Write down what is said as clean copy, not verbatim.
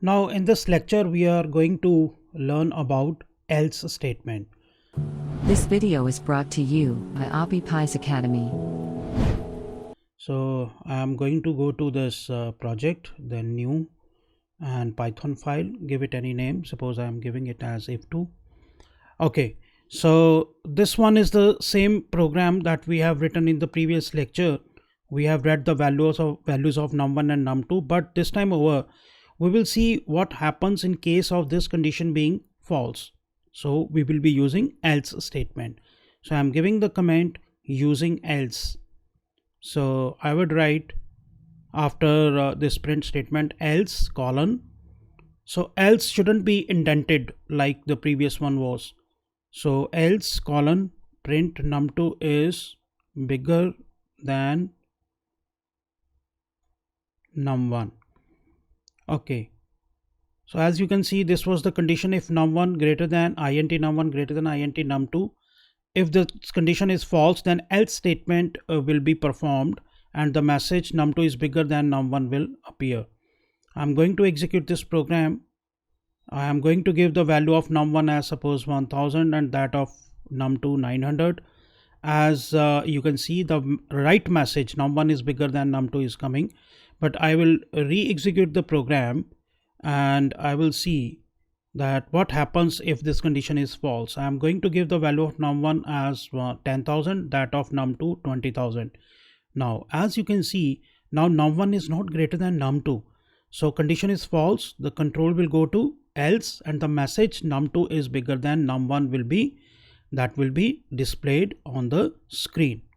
Now in this lecture we are going to learn about else statement. This video is brought to you by Appy Pie Academy. So I am going to go to this project, then new and Python file, give it any name. Suppose I am giving it as if2. Okay, so this one is the same program that we have written in the previous lecture. We have read the values of num1 and num2, but this time over we will see what happens in case of this condition being false. So we will be using else statement. So I am giving the comment using else. So I would write after this print statement else colon. So else shouldn't be indented like the previous one was. So else colon print num2 is bigger than num1. Okay, so as you can see, this was the condition if num1 greater than int num1 greater than int num2. If the condition is false, then else statement will be performed and the message num2 is bigger than num1 will appear. I'm going to execute this program. I am going to give the value of num1 as suppose 1000 and that of num2 900. As you can see, the right message num1 is bigger than num2 is coming, but I will re-execute the program and I will see that what happens if this condition is false. I am going to give the value of num1 as 10,000, that of num2 20,000. Now as you can see, now num1 is not greater than num2, so condition is false. The control will go to else and the message num2 is bigger than num1 will be displayed on the screen.